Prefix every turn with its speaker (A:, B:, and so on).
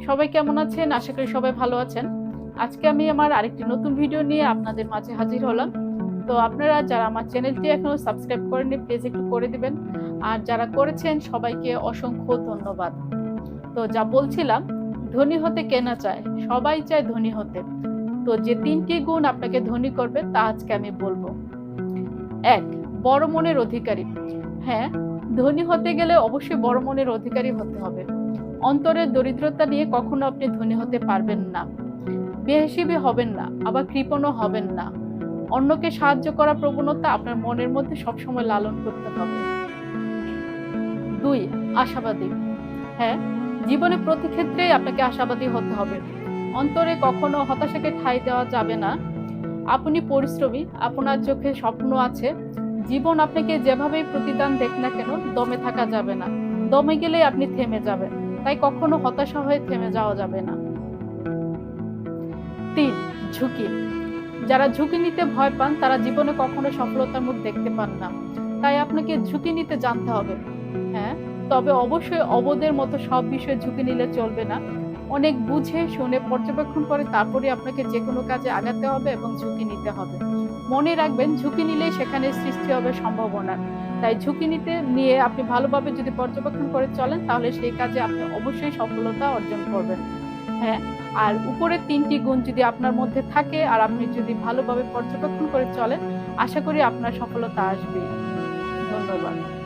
A: সবাই কেমন আছেন? আশা করি সবাই ভালো আছেন। আজকে আমি আমার আরেকটি নতুন ভিডিও নিয়ে আপনাদের মাঝে হাজির হলাম। তো আপনারা যারা আমার চ্যানেলটি এখনো সাবস্ক্রাইব করেননি প্লিজ একটু করে দিবেন। আর যারা করেছেন সবাইকে অসংখ্য ধন্যবাদ। তো যা বলছিলাম, ধনী হতে কে না চায়? সবাই চায় ধনী হতে। তো যে ৩টি গুণ আপনাকে ধনী করবে তা আজকে আমি বলবো। ১. বড় মনের অধিকারী। হ্যাঁ, ধনী হতে গেলে অবশ্যই বড় মনের অধিকারী হতে হবে। অন্তরের দরিদ্রতা নিয়ে কখনো আপনি ধনী হতে পারবেন না। বেহিসেবি হবেন না, আবার কৃপণও হবেন না। অন্যকে সাহায্য করার প্রবণতা আপনার মনের মধ্যে সবসময় লালন করতে হবে। ২. আশাবাদী। হ্যাঁ, জীবনে প্রতি ক্ষেত্রেই আপনাকে আশাবাদী হতে হবে। অন্তরে কখনো হতাশাকে ঠাঁই দেওয়া যাবে না। আপনি পরিশ্রমী, আপনার চোখে স্বপ্ন আছে। জীবন আপনাকে যেভাবেই প্রতিদান দেখ না কেন, দমে থাকা যাবে না। দমে গেলেই আপনি থেমে যাবেন। তাই কখনো হতাশা হয়ে থেমে যাওয়া যাবে না। ৩. ঝুঁকি। যারা ঝুঁকি নিতে ভয় পান তারা জীবনে কখনো সফলতার মুখ দেখতে পান না। তাই আপনাকে ঝুঁকি নিতে জানতে হবে। হ্যাঁ, তবে অবশ্যই অবদের মতো সব বিষয়ে ঝুঁকি নিলে চলবে না। অনেক বুঝে শুনে পর্যবেক্ষণ করে তারপরে আপনাকে যেকোনো কাজে আগাতে হবে এবং ঝুঁকি নিতে হবে। মনে রাখবেন, ঝুঁকি নিলেই সেখানে সৃষ্টি হবে সম্ভাবনা। তাই ঝুঁকি নিয়ে আপনি ভালোভাবে যদি পর্যবেক্ষণ করে চলেন তাহলে সেই কাজে আপনি অবশ্যই সফলতা অর্জন করবেন। হ্যাঁ, আর উপরের ৩টি গুণ যদি আপনার মধ্যে থাকে আর আপনি যদি ভালোভাবে পর্যবেক্ষণ করে চলেন, আশা করি আপনার সফলতা আসবেই। ধন্যবাদ।